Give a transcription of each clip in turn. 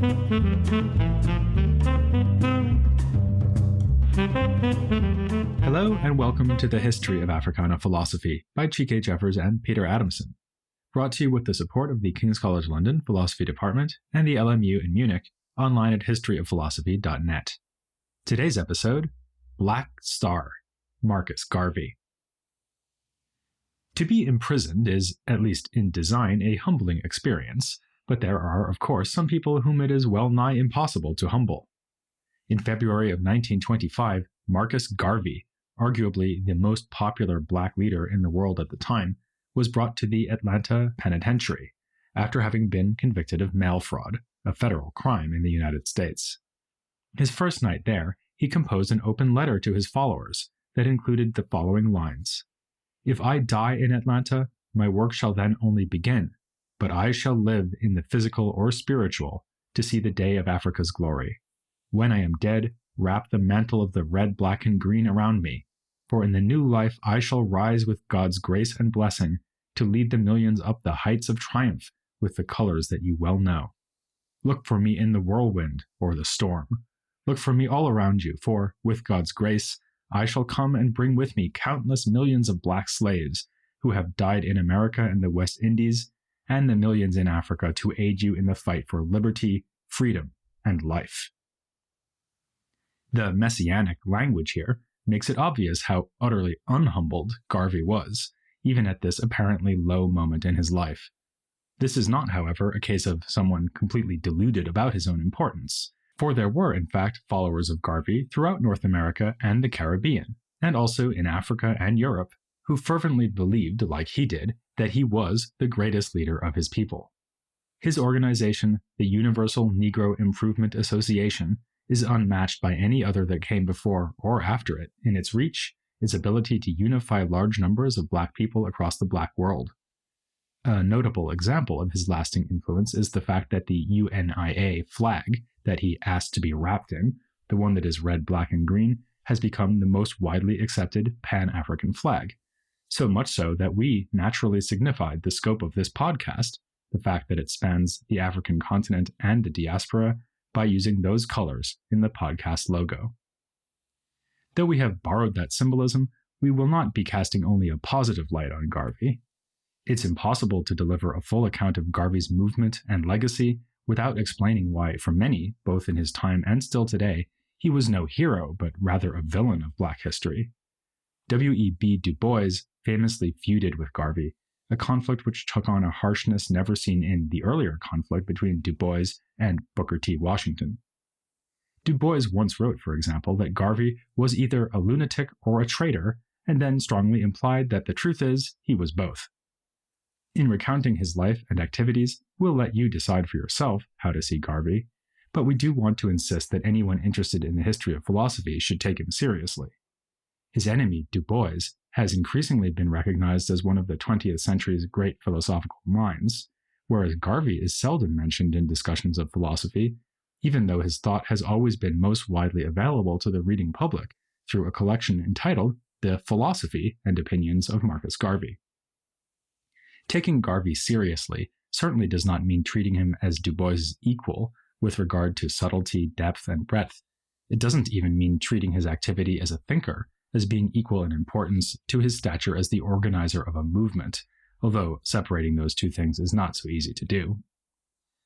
Hello and welcome to the History of Africana Philosophy by Chike Jeffers and Peter Adamson, brought to you with the support of the King's College London Philosophy Department and the LMU in Munich, online at historyofphilosophy.net. Today's episode, Black Star, Marcus Garvey. To be imprisoned is, at least in design, a humbling experience, but there are, of course, some people whom it is well nigh impossible to humble. In February of 1925, Marcus Garvey, arguably the most popular black leader in the world at the time, was brought to the Atlanta Penitentiary after having been convicted of mail fraud, a federal crime in the United States. His first night there, he composed an open letter to his followers that included the following lines: "If I die in Atlanta, my work shall then only begin, but I shall live in the physical or spiritual to see the day of Africa's glory. When I am dead, wrap the mantle of the red, black, and green around me, for in the new life I shall rise with God's grace and blessing to lead the millions up the heights of triumph with the colors that you well know. Look for me in the whirlwind or the storm. Look for me all around you, for, with God's grace, I shall come and bring with me countless millions of black slaves who have died in America and the West Indies, and the millions in Africa to aid you in the fight for liberty, freedom, and life." The messianic language here makes it obvious how utterly unhumbled Garvey was, even at this apparently low moment in his life. This is not, however, a case of someone completely deluded about his own importance, for there were, in fact, followers of Garvey throughout North America and the Caribbean, and also in Africa and Europe, who fervently believed, like he did, that he was the greatest leader of his people. His organization, the Universal Negro Improvement Association, is unmatched by any other that came before or after it in its reach, its ability to unify large numbers of black people across the black world. A notable example of his lasting influence is the fact that the UNIA flag that he asked to be wrapped in, the one that is red, black, and green, has become the most widely accepted Pan-African flag. So much so that we naturally signified the scope of this podcast, the fact that it spans the African continent and the diaspora, by using those colors in the podcast logo. Though we have borrowed that symbolism, we will not be casting only a positive light on Garvey. It's impossible to deliver a full account of Garvey's movement and legacy without explaining why, for many, both in his time and still today, he was no hero, but rather a villain of black history. W.E.B. Du Bois famously feuded with Garvey, a conflict which took on a harshness never seen in the earlier conflict between Du Bois and Booker T. Washington. Du Bois once wrote, for example, that Garvey was either a lunatic or a traitor, and then strongly implied that the truth is he was both. In recounting his life and activities, we'll let you decide for yourself how to see Garvey, but we do want to insist that anyone interested in the history of philosophy should take him seriously. His enemy, Du Bois, has increasingly been recognized as one of the 20th century's great philosophical minds, whereas Garvey is seldom mentioned in discussions of philosophy, even though his thought has always been most widely available to the reading public through a collection entitled The Philosophy and Opinions of Marcus Garvey. Taking Garvey seriously certainly does not mean treating him as Du Bois' equal with regard to subtlety, depth, and breadth. It doesn't even mean treating his activity as a thinker as being equal in importance to his stature as the organizer of a movement, although separating those two things is not so easy to do.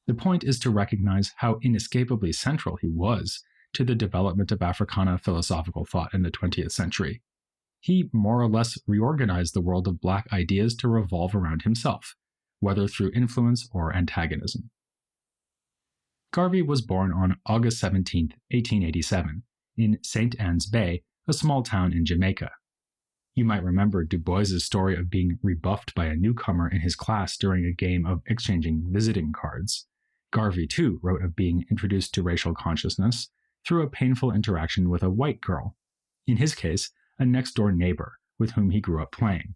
The point is to recognize how inescapably central he was to the development of Africana philosophical thought in the 20th century. He more or less reorganized the world of black ideas to revolve around himself, whether through influence or antagonism. Garvey was born on August 17, 1887, in St. Anne's Bay, a small town in Jamaica. You might remember Du Bois' story of being rebuffed by a newcomer in his class during a game of exchanging visiting cards. Garvey, too, wrote of being introduced to racial consciousness through a painful interaction with a white girl, in his case, a next-door neighbor with whom he grew up playing.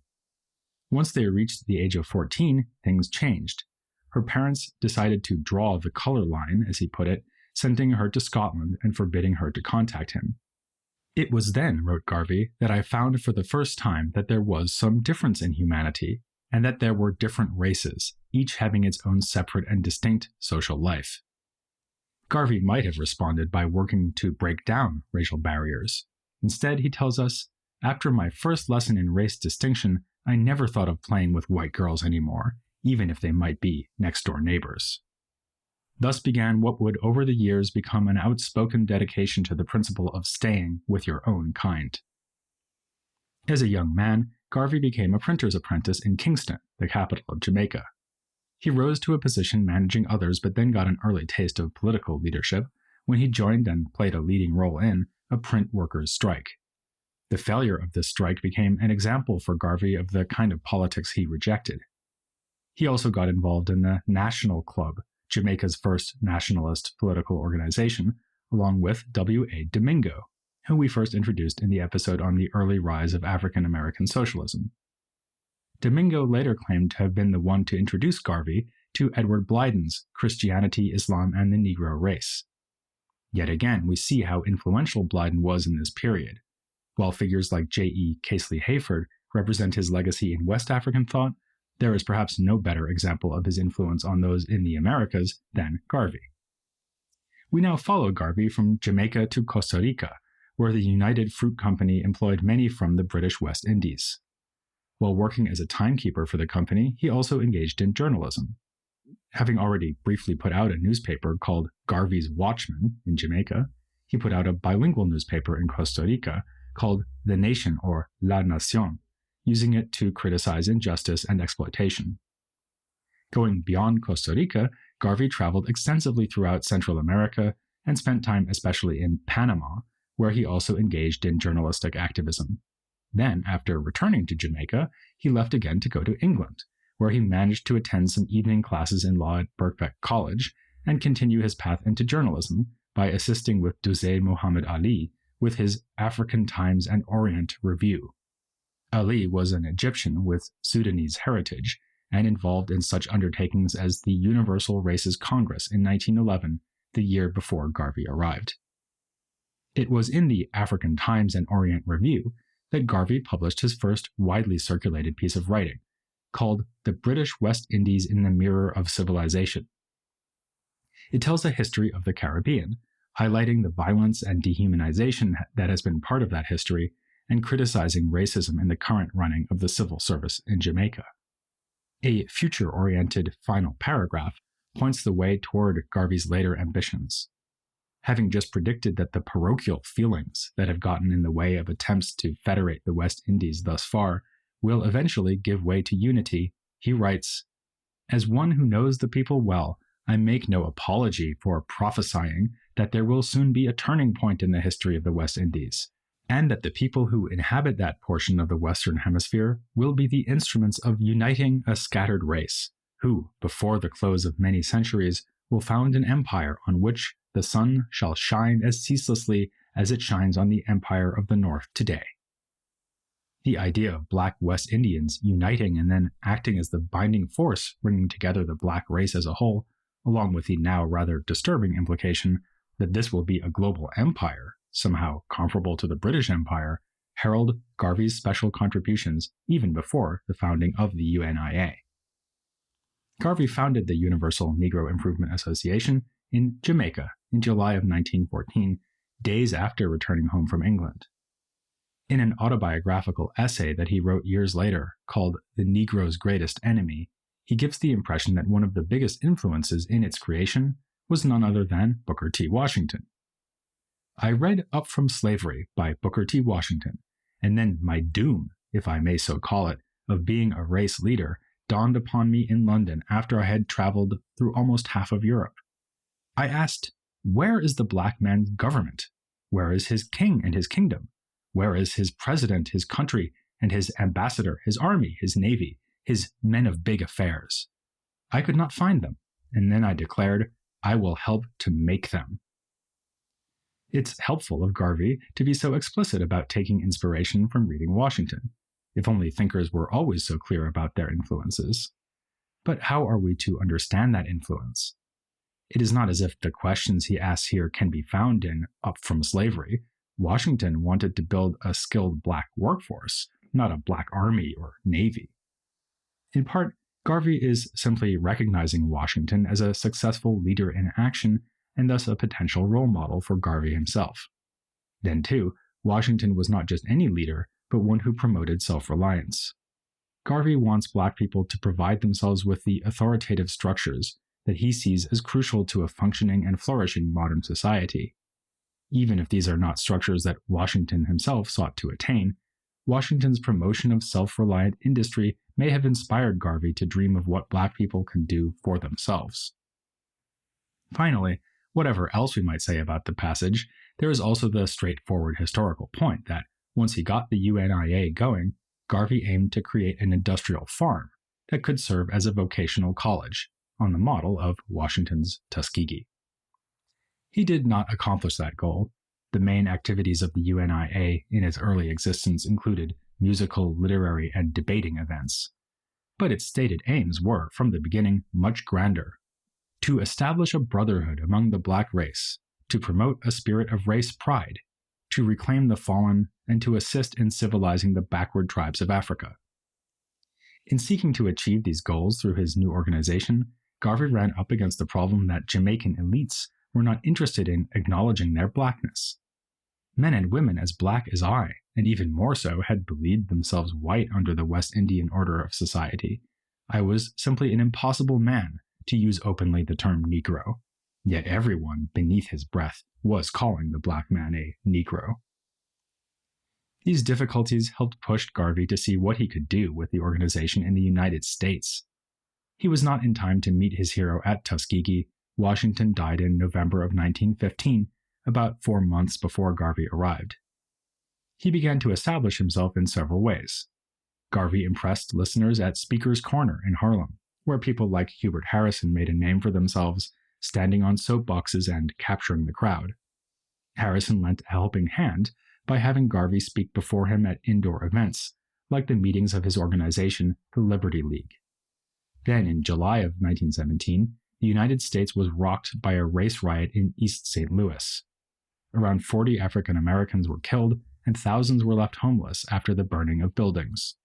Once they reached the age of 14, things changed. Her parents decided to draw the color line, as he put it, sending her to Scotland and forbidding her to contact him. It was then, wrote Garvey, that I found for the first time that there was some difference in humanity, and that there were different races, each having its own separate and distinct social life. Garvey might have responded by working to break down racial barriers. Instead, he tells us, "After my first lesson in race distinction, I never thought of playing with white girls anymore, even if they might be next-door neighbors." Thus began what would over the years become an outspoken dedication to the principle of staying with your own kind. As a young man, Garvey became a printer's apprentice in Kingston, the capital of Jamaica. He rose to a position managing others, but then got an early taste of political leadership when he joined and played a leading role in a print workers' strike. The failure of this strike became an example for Garvey of the kind of politics he rejected. He also got involved in the National Club, Jamaica's first nationalist political organization, along with W.A. Domingo, who we first introduced in the episode on the early rise of African American socialism. Domingo later claimed to have been the one to introduce Garvey to Edward Blyden's Christianity, Islam, and the Negro Race. Yet again, we see how influential Blyden was in this period. While figures like J.E. Casely Hayford represent his legacy in West African thought, there is perhaps no better example of his influence on those in the Americas than Garvey. We now follow Garvey from Jamaica to Costa Rica, where the United Fruit Company employed many from the British West Indies. While working as a timekeeper for the company, he also engaged in journalism. Having already briefly put out a newspaper called Garvey's Watchman in Jamaica, he put out a bilingual newspaper in Costa Rica called The Nation or La Nación, using it to criticize injustice and exploitation. Going beyond Costa Rica, Garvey traveled extensively throughout Central America and spent time especially in Panama, where he also engaged in journalistic activism. Then, after returning to Jamaica, he left again to go to England, where he managed to attend some evening classes in law at Birkbeck College and continue his path into journalism by assisting with Dusé Muhammad Ali with his African Times and Orient Review. Ali was an Egyptian with Sudanese heritage and involved in such undertakings as the Universal Races Congress in 1911, the year before Garvey arrived. It was in the African Times and Orient Review that Garvey published his first widely circulated piece of writing, called The British West Indies in the Mirror of Civilization. It tells a history of the Caribbean, highlighting the violence and dehumanization that has been part of that history and criticizing racism in the current running of the civil service in Jamaica. A future-oriented final paragraph points the way toward Garvey's later ambitions. Having just predicted that the parochial feelings that have gotten in the way of attempts to federate the West Indies thus far will eventually give way to unity, he writes, "As one who knows the people well, I make no apology for prophesying that there will soon be a turning point in the history of the West Indies, and that the people who inhabit that portion of the Western Hemisphere will be the instruments of uniting a scattered race, who, before the close of many centuries, will found an empire on which the sun shall shine as ceaselessly as it shines on the empire of the North today." The idea of black West Indians uniting and then acting as the binding force bringing together the black race as a whole, along with the now rather disturbing implication that this will be a global empire, somehow comparable to the British Empire, herald Garvey's special contributions even before the founding of the UNIA. Garvey founded the Universal Negro Improvement Association in Jamaica in July of 1914, days after returning home from England. In an autobiographical essay that he wrote years later called The Negro's Greatest Enemy, he gives the impression that one of the biggest influences in its creation was none other than Booker T. Washington. "I read Up From Slavery by Booker T. Washington, and then my doom, if I may so call it, of being a race leader dawned upon me in London after I had traveled through almost half of Europe. I asked, where is the black man's government? Where is his king and his kingdom? Where is his president, his country, and his ambassador, his army, his navy, his men of big affairs? I could not find them, and then I declared, I will help to make them." It's helpful of Garvey to be so explicit about taking inspiration from reading Washington. If only thinkers were always so clear about their influences. But how are we to understand that influence? It is not as if the questions he asks here can be found in Up From Slavery. Washington wanted to build a skilled black workforce, not a black army or navy. In part, Garvey is simply recognizing Washington as a successful leader in action and thus a potential role model for Garvey himself. Then, too, Washington was not just any leader, but one who promoted self-reliance. Garvey wants Black people to provide themselves with the authoritative structures that he sees as crucial to a functioning and flourishing modern society. Even if these are not structures that Washington himself sought to attain, Washington's promotion of self-reliant industry may have inspired Garvey to dream of what Black people can do for themselves. Finally, whatever else we might say about the passage, there is also the straightforward historical point that, once he got the UNIA going, Garvey aimed to create an industrial farm that could serve as a vocational college, on the model of Washington's Tuskegee. He did not accomplish that goal. The main activities of the UNIA in its early existence included musical, literary, and debating events. But its stated aims were, from the beginning, much grander: to establish a brotherhood among the Black race, to promote a spirit of race pride, to reclaim the fallen, and to assist in civilizing the backward tribes of Africa. In seeking to achieve these goals through his new organization, Garvey ran up against the problem that Jamaican elites were not interested in acknowledging their Blackness. Men and women as Black as I, and even more so, had believed themselves white under the West Indian order of society. I was simply an impossible man to use openly the term Negro, yet everyone, beneath his breath, was calling the Black man a Negro. These difficulties helped push Garvey to see what he could do with the organization in the United States. He was not in time to meet his hero at Tuskegee. Washington died in November of 1915, about 4 months before Garvey arrived. He began to establish himself in several ways. Garvey impressed listeners at Speaker's Corner in Harlem, where people like Hubert Harrison made a name for themselves, standing on soapboxes and capturing the crowd. Harrison lent a helping hand by having Garvey speak before him at indoor events, like the meetings of his organization, the Liberty League. Then, in July of 1917, the United States was rocked by a race riot in East St. Louis. Around 40 African Americans were killed, and thousands were left homeless after the burning of buildings.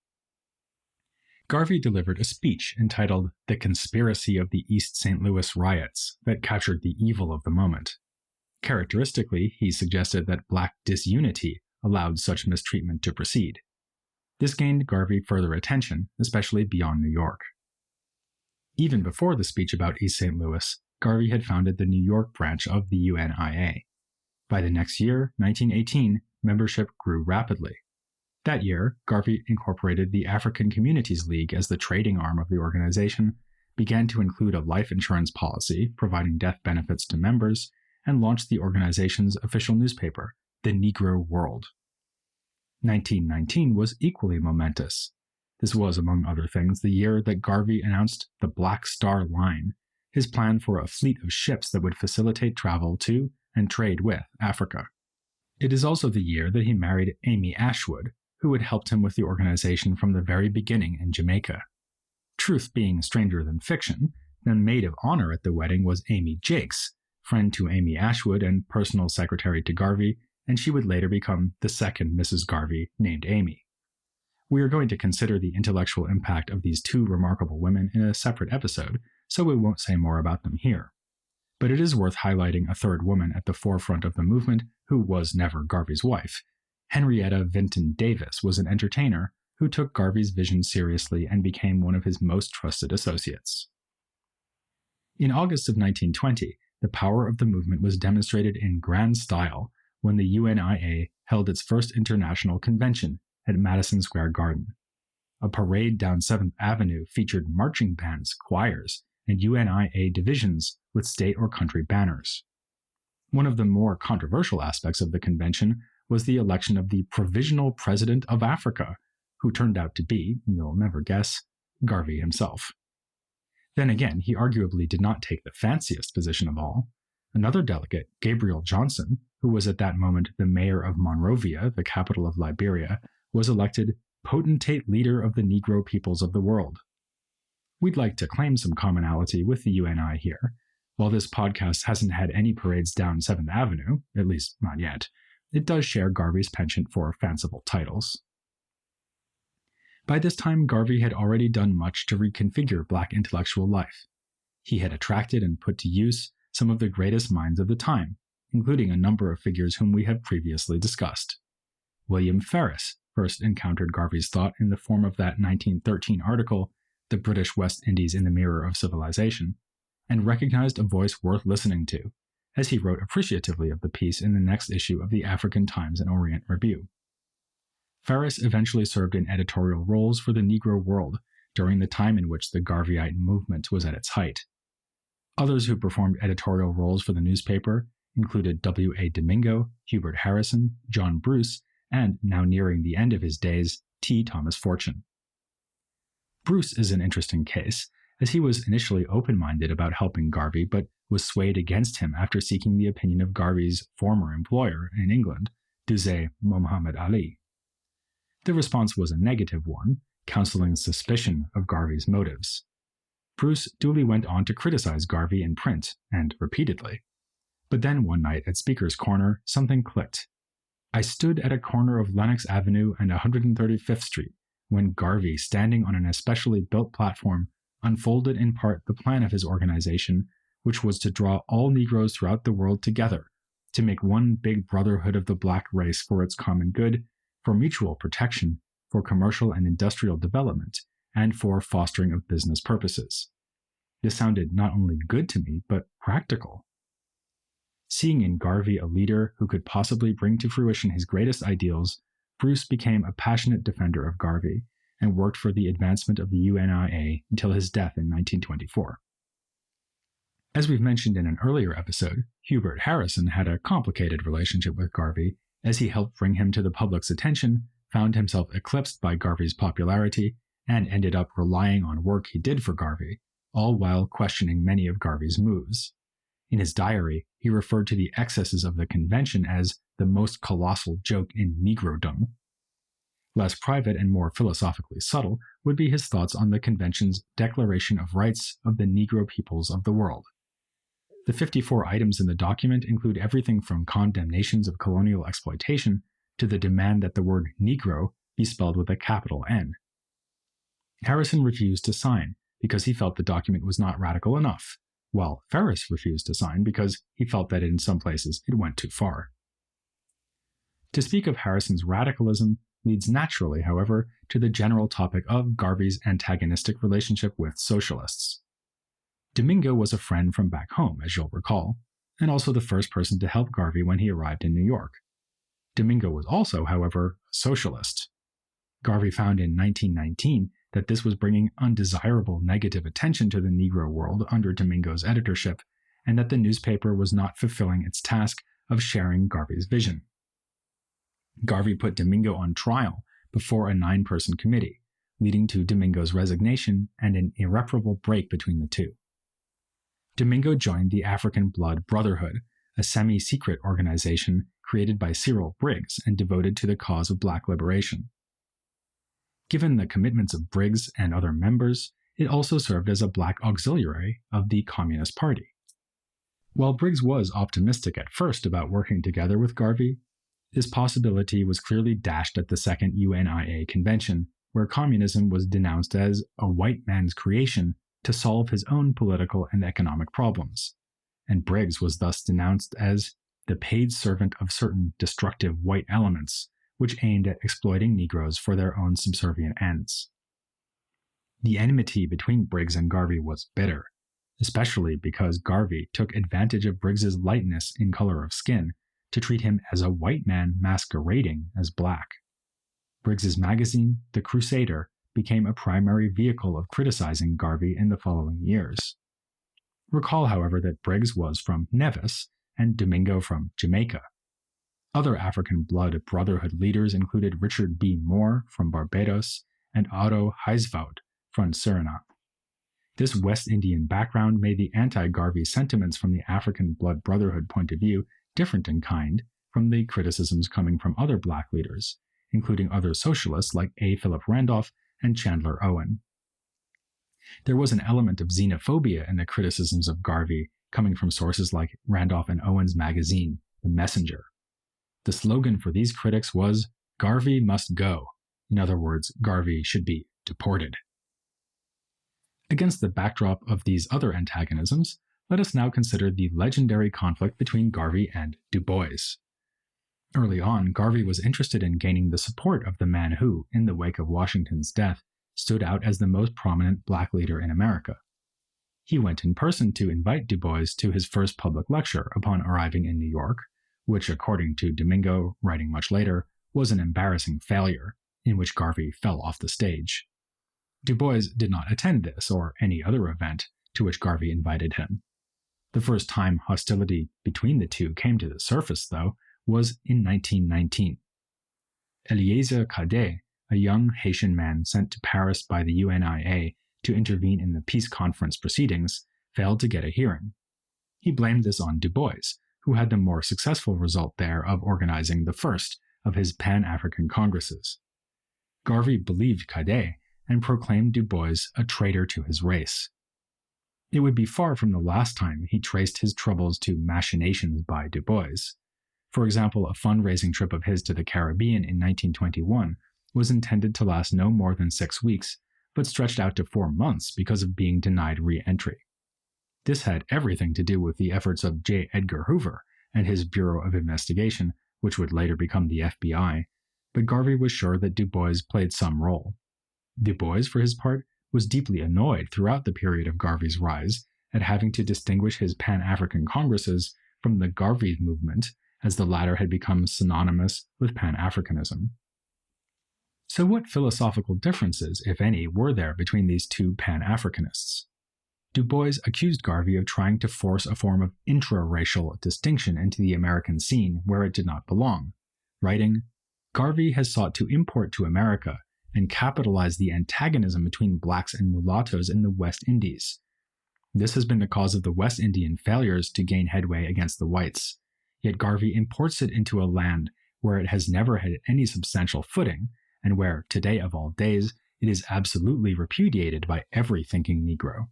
Garvey delivered a speech entitled "The Conspiracy of the East St. Louis Riots" that captured the evil of the moment. Characteristically, he suggested that Black disunity allowed such mistreatment to proceed. This gained Garvey further attention, especially beyond New York. Even before the speech about East St. Louis, Garvey had founded the New York branch of the UNIA. By the next year, 1918, membership grew rapidly. That year, Garvey incorporated the African Communities League as the trading arm of the organization, began to include a life insurance policy providing death benefits to members, and launched the organization's official newspaper, The Negro World. 1919 was equally momentous. This was, among other things, the year that Garvey announced the Black Star Line, his plan for a fleet of ships that would facilitate travel to and trade with Africa. It is also the year that he married Amy Ashwood, who had helped him with the organization from the very beginning in Jamaica. Truth being stranger than fiction, the maid of honor at the wedding was Amy Jakes, friend to Amy Ashwood and personal secretary to Garvey, and she would later become the second Mrs. Garvey, named Amy. We are going to consider the intellectual impact of these two remarkable women in a separate episode, so we won't say more about them here. But it is worth highlighting a third woman at the forefront of the movement who was never Garvey's wife. Henrietta Vinton Davis was an entertainer who took Garvey's vision seriously and became one of his most trusted associates. In August of 1920, the power of the movement was demonstrated in grand style when the UNIA held its first international convention at Madison Square Garden. A parade down 7th Avenue featured marching bands, choirs, and UNIA divisions with state or country banners. One of the more controversial aspects of the convention was the election of the Provisional President of Africa, who turned out to be, you'll never guess, Garvey himself. Then again, he arguably did not take the fanciest position of all. Another delegate, Gabriel Johnson, who was at that moment the mayor of Monrovia, the capital of Liberia, was elected potentate leader of the Negro peoples of the world. We'd like to claim some commonality with the UNI here. While this podcast hasn't had any parades down 7th Avenue, at least not yet, it does share Garvey's penchant for fanciful titles. By this time, Garvey had already done much to reconfigure Black intellectual life. He had attracted and put to use some of the greatest minds of the time, including a number of figures whom we have previously discussed. William Ferris first encountered Garvey's thought in the form of that 1913 article, The British West Indies in the Mirror of Civilization, and recognized a voice worth listening to, as he wrote appreciatively of the piece in the next issue of the African Times and Orient Review. Ferris eventually served in editorial roles for the Negro World during the time in which the Garveyite movement was at its height. Others who performed editorial roles for the newspaper included W. A. Domingo, Hubert Harrison, John Bruce, and, now nearing the end of his days, T. Thomas Fortune. Bruce is an interesting case, as he was initially open-minded about helping Garvey but was swayed against him after seeking the opinion of Garvey's former employer in England, Duse Muhammad Ali. The response was a negative one, counseling suspicion of Garvey's motives. Bruce duly went on to criticize Garvey in print, and repeatedly. But then one night at Speaker's Corner, something clicked. I stood at a corner of Lenox Avenue and 135th Street when Garvey, standing on an especially built platform, unfolded in part the plan of his organization, which was to draw all Negroes throughout the world together, to make one big brotherhood of the black race for its common good, for mutual protection, for commercial and industrial development, and for fostering of business purposes. This sounded not only good to me, but practical. Seeing in Garvey a leader who could possibly bring to fruition his greatest ideals, Bruce became a passionate defender of Garvey and worked for the advancement of the UNIA until his death in 1924. As we've mentioned in an earlier episode, Hubert Harrison had a complicated relationship with Garvey, as he helped bring him to the public's attention, found himself eclipsed by Garvey's popularity, and ended up relying on work he did for Garvey, all while questioning many of Garvey's moves. In his diary, he referred to the excesses of the convention as the most colossal joke in Negrodom. Less private and more philosophically subtle would be his thoughts on the convention's Declaration of Rights of the Negro Peoples of the World. The 54 items in the document include everything from condemnations of colonial exploitation to the demand that the word Negro be spelled with a capital N. Harrison refused to sign because he felt the document was not radical enough, while Ferris refused to sign because he felt that in some places it went too far. To speak of Harrison's radicalism leads naturally, however, to the general topic of Garvey's antagonistic relationship with socialists. Domingo was a friend from back home, as you'll recall, and also the first person to help Garvey when he arrived in New York. Domingo was also, however, a socialist. Garvey found in 1919 that this was bringing undesirable negative attention to the Negro world under Domingo's editorship, and that the newspaper was not fulfilling its task of sharing Garvey's vision. Garvey put Domingo on trial before a 9-person committee, leading to Domingo's resignation and an irreparable break between the two. Domingo joined the African Blood Brotherhood, a semi-secret organization created by Cyril Briggs and devoted to the cause of black liberation. Given the commitments of Briggs and other members, it also served as a black auxiliary of the Communist Party. While Briggs was optimistic at first about working together with Garvey, this possibility was clearly dashed at the second UNIA convention, where communism was denounced as a white man's creation to solve his own political and economic problems, and Briggs was thus denounced as the paid servant of certain destructive white elements, which aimed at exploiting Negroes for their own subservient ends. The enmity between Briggs and Garvey was bitter, especially because Garvey took advantage of Briggs's lightness in color of skin to treat him as a white man masquerading as black. Briggs's magazine, The Crusader, became a primary vehicle of criticizing Garvey in the following years. Recall, however, that Briggs was from Nevis and Domingo from Jamaica. Other African Blood Brotherhood leaders included Richard B. Moore from Barbados and Otto Huisvoud from Suriname. This West Indian background made the anti-Garvey sentiments from the African Blood Brotherhood point of view different in kind from the criticisms coming from other black leaders, including other socialists like A. Philip Randolph and Chandler Owen. There was an element of xenophobia in the criticisms of Garvey coming from sources like Randolph and Owen's magazine, The Messenger. The slogan for these critics was, "Garvey must go." In other words, Garvey should be deported. Against the backdrop of these other antagonisms, let us now consider the legendary conflict between Garvey and Du Bois. Early on, Garvey was interested in gaining the support of the man who, in the wake of Washington's death, stood out as the most prominent black leader in America. He went in person to invite Du Bois to his first public lecture upon arriving in New York, which, according to Domingo, writing much later, was an embarrassing failure, in which Garvey fell off the stage. Du Bois did not attend this or any other event to which Garvey invited him. The first time hostility between the two came to the surface, though, was in 1919. Eliezer Cadet, a young Haitian man sent to Paris by the UNIA to intervene in the peace conference proceedings, failed to get a hearing. He blamed this on Du Bois, who had the more successful result there of organizing the first of his Pan-African Congresses. Garvey believed Cadet and proclaimed Du Bois a traitor to his race. It would be far from the last time he traced his troubles to machinations by Du Bois. For example, a fundraising trip of his to the Caribbean in 1921 was intended to last no more than 6 weeks, but stretched out to 4 months because of being denied re-entry. This had everything to do with the efforts of J. Edgar Hoover and his Bureau of Investigation, which would later become the FBI, but Garvey was sure that Du Bois played some role. Du Bois, for his part, was deeply annoyed throughout the period of Garvey's rise at having to distinguish his Pan-African Congresses from the Garvey movement, as the latter had become synonymous with Pan-Africanism. So what philosophical differences, if any, were there between these two Pan-Africanists? Du Bois accused Garvey of trying to force a form of intra-racial distinction into the American scene where it did not belong, writing, "Garvey has sought to import to America and capitalize the antagonism between blacks and mulattoes in the West Indies. This has been the cause of the West Indian failures to gain headway against the whites, yet Garvey imports it into a land where it has never had any substantial footing, and where, today of all days, it is absolutely repudiated by every thinking Negro."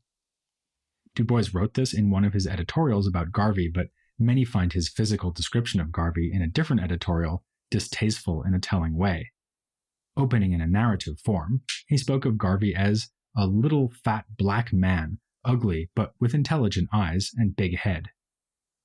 Du Bois wrote this in one of his editorials about Garvey, but many find his physical description of Garvey in a different editorial distasteful in a telling way. Opening in a narrative form, he spoke of Garvey as a little fat black man, ugly but with intelligent eyes and big head.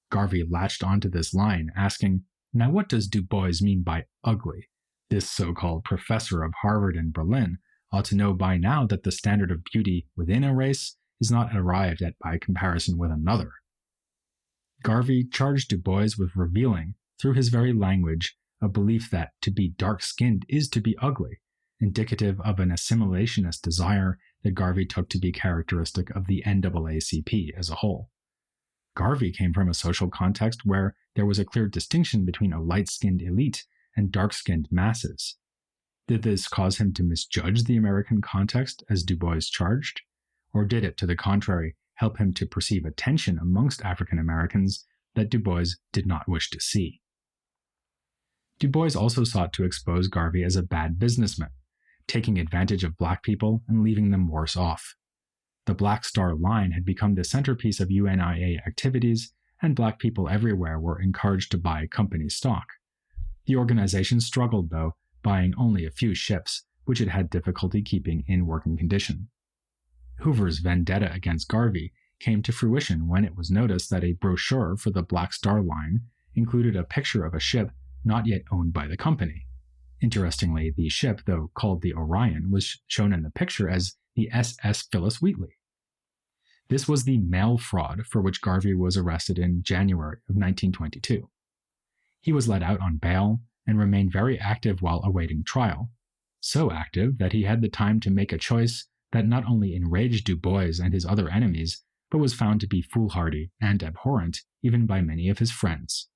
Garvey latched onto this line, asking, "Now what does Du Bois mean by ugly? This so-called professor of Harvard and Berlin ought to know by now that the standard of beauty within a race is not arrived at by comparison with another." Garvey charged Du Bois with revealing, through his very language, a belief that to be dark-skinned is to be ugly, indicative of an assimilationist desire that Garvey took to be characteristic of the NAACP as a whole. Garvey came from a social context where there was a clear distinction between a light-skinned elite and dark-skinned masses. Did this cause him to misjudge the American context, as Du Bois charged? Or did it, to the contrary, help him to perceive a tension amongst African Americans that Du Bois did not wish to see? Du Bois also sought to expose Garvey as a bad businessman, taking advantage of black people and leaving them worse off. The Black Star Line had become the centerpiece of UNIA activities, and black people everywhere were encouraged to buy company stock. The organization struggled, though, buying only a few ships, which it had difficulty keeping in working condition. Hoover's vendetta against Garvey came to fruition when it was noticed that a brochure for the Black Star Line included a picture of a ship not yet owned by the company. Interestingly, the ship, though called the Orion, was shown in the picture as the SS Phyllis Wheatley. This was the mail fraud for which Garvey was arrested in January of 1922. He was let out on bail and remained very active while awaiting trial, so active that he had the time to make a choice that not only enraged Du Bois and his other enemies, but was found to be foolhardy and abhorrent even by many of his friends.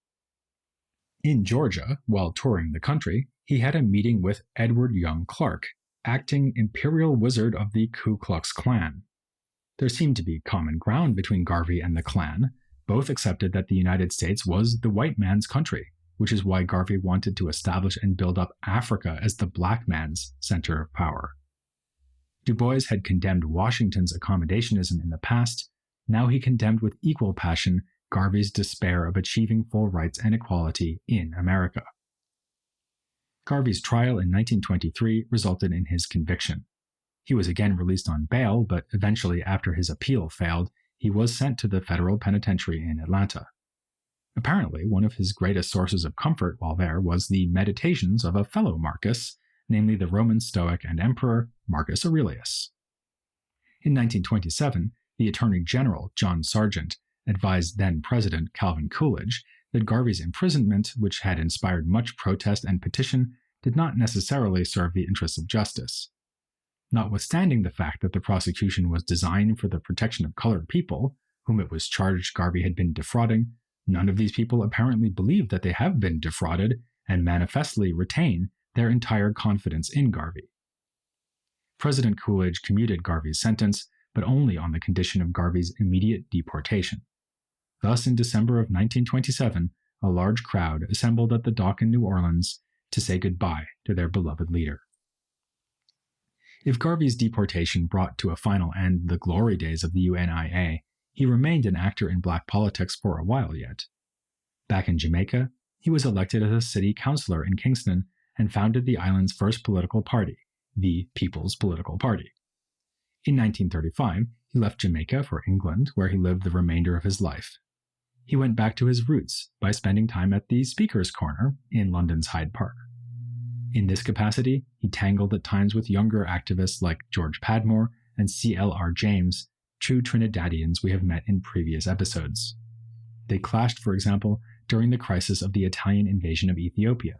In Georgia, while touring the country, he had a meeting with Edward Young Clark, acting Imperial Wizard of the Ku Klux Klan. There seemed to be common ground between Garvey and the Klan. Both accepted that the United States was the white man's country, which is why Garvey wanted to establish and build up Africa as the black man's center of power. Du Bois had condemned Washington's accommodationism in the past. Now he condemned with equal passion Garvey's despair of achieving full rights and equality in America. Garvey's trial in 1923 resulted in his conviction. He was again released on bail, but eventually, after his appeal failed, he was sent to the federal penitentiary in Atlanta. Apparently, one of his greatest sources of comfort while there was the meditations of a fellow Marcus, namely the Roman Stoic and Emperor Marcus Aurelius. In 1927, the Attorney General, John Sargent, advised then-President Calvin Coolidge that Garvey's imprisonment, which had inspired much protest and petition, did not necessarily serve the interests of justice. Notwithstanding the fact that the prosecution was designed for the protection of colored people, whom it was charged Garvey had been defrauding, none of these people apparently believe that they have been defrauded and manifestly retain their entire confidence in Garvey. President Coolidge commuted Garvey's sentence, but only on the condition of Garvey's immediate deportation. Thus, in December of 1927, a large crowd assembled at the dock in New Orleans to say goodbye to their beloved leader. If Garvey's deportation brought to a final end the glory days of the UNIA, he remained an actor in black politics for a while yet. Back in Jamaica, he was elected as a city councilor in Kingston and founded the island's first political party, the People's Political Party. In 1935, he left Jamaica for England, where he lived the remainder of his life. He went back to his roots by spending time at the Speaker's Corner in London's Hyde Park. In this capacity, he tangled at times with younger activists like George Padmore and C.L.R. James, true Trinidadians we have met in previous episodes. They clashed, for example, during the crisis of the Italian invasion of Ethiopia.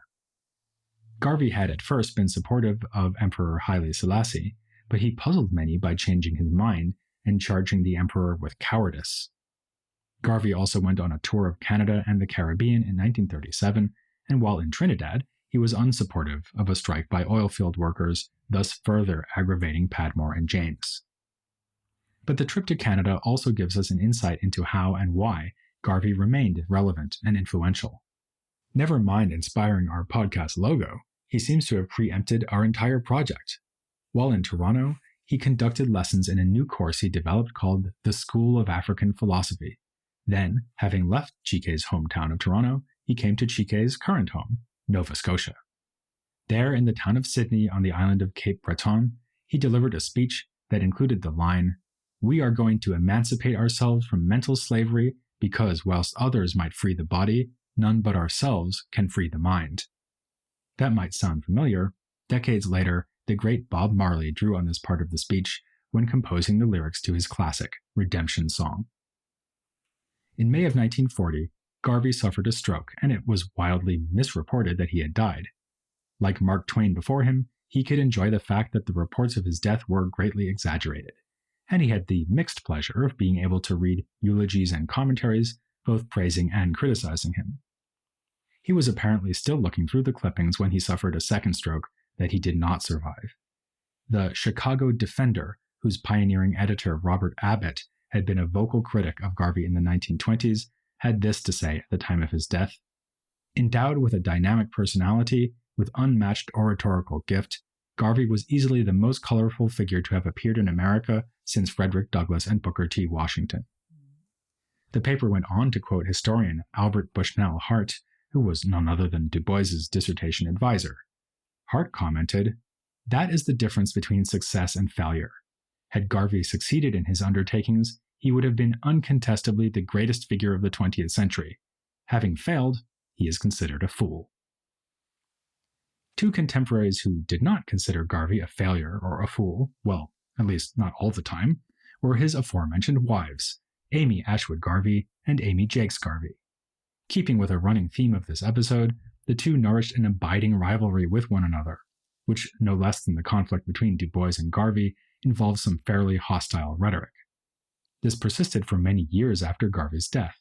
Garvey had at first been supportive of Emperor Haile Selassie, but he puzzled many by changing his mind and charging the emperor with cowardice. Garvey also went on a tour of Canada and the Caribbean in 1937, and while in Trinidad, he was unsupportive of a strike by oilfield workers, thus further aggravating Padmore and James. But the trip to Canada also gives us an insight into how and why Garvey remained relevant and influential. Never mind inspiring our podcast logo, he seems to have preempted our entire project. While in Toronto, he conducted lessons in a new course he developed called the School of African Philosophy. Then, having left Chike's hometown of Toronto, he came to Chike's current home, Nova Scotia. There, in the town of Sydney on the island of Cape Breton, he delivered a speech that included the line, "We are going to emancipate ourselves from mental slavery because whilst others might free the body, none but ourselves can free the mind." That might sound familiar. Decades later, the great Bob Marley drew on this part of the speech when composing the lyrics to his classic Redemption Song. In May of 1940, Garvey suffered a stroke, and it was wildly misreported that he had died. Like Mark Twain before him, he could enjoy the fact that the reports of his death were greatly exaggerated, and he had the mixed pleasure of being able to read eulogies and commentaries, both praising and criticizing him. He was apparently still looking through the clippings when he suffered a second stroke that he did not survive. The Chicago Defender, whose pioneering editor Robert Abbott had been a vocal critic of Garvey in the 1920s, had this to say at the time of his death: "Endowed with a dynamic personality, with unmatched oratorical gift, Garvey was easily the most colorful figure to have appeared in America since Frederick Douglass and Booker T. Washington." The paper went on to quote historian Albert Bushnell Hart, who was none other than Du Bois's dissertation advisor. Hart commented, "That is the difference between success and failure. Had Garvey succeeded in his undertakings, he would have been uncontestably the greatest figure of the 20th century. Having failed, he is considered a fool." Two contemporaries who did not consider Garvey a failure or a fool, well, at least not all the time, were his aforementioned wives, Amy Ashwood Garvey and Amy Jakes Garvey. Keeping with a running theme of this episode, the two nourished an abiding rivalry with one another, which, no less than the conflict between Du Bois and Garvey, involved some fairly hostile rhetoric. This persisted for many years after Garvey's death.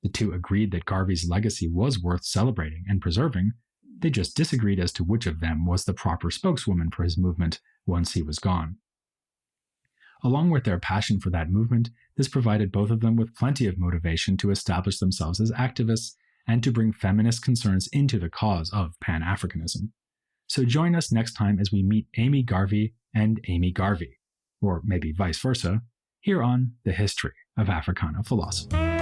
The two agreed that Garvey's legacy was worth celebrating and preserving. They just disagreed as to which of them was the proper spokeswoman for his movement once he was gone. Along with their passion for that movement, this provided both of them with plenty of motivation to establish themselves as activists and to bring feminist concerns into the cause of Pan-Africanism. So join us next time as we meet Amy Garvey and Amy Garvey, or maybe vice versa, here on The History of Africana Philosophy.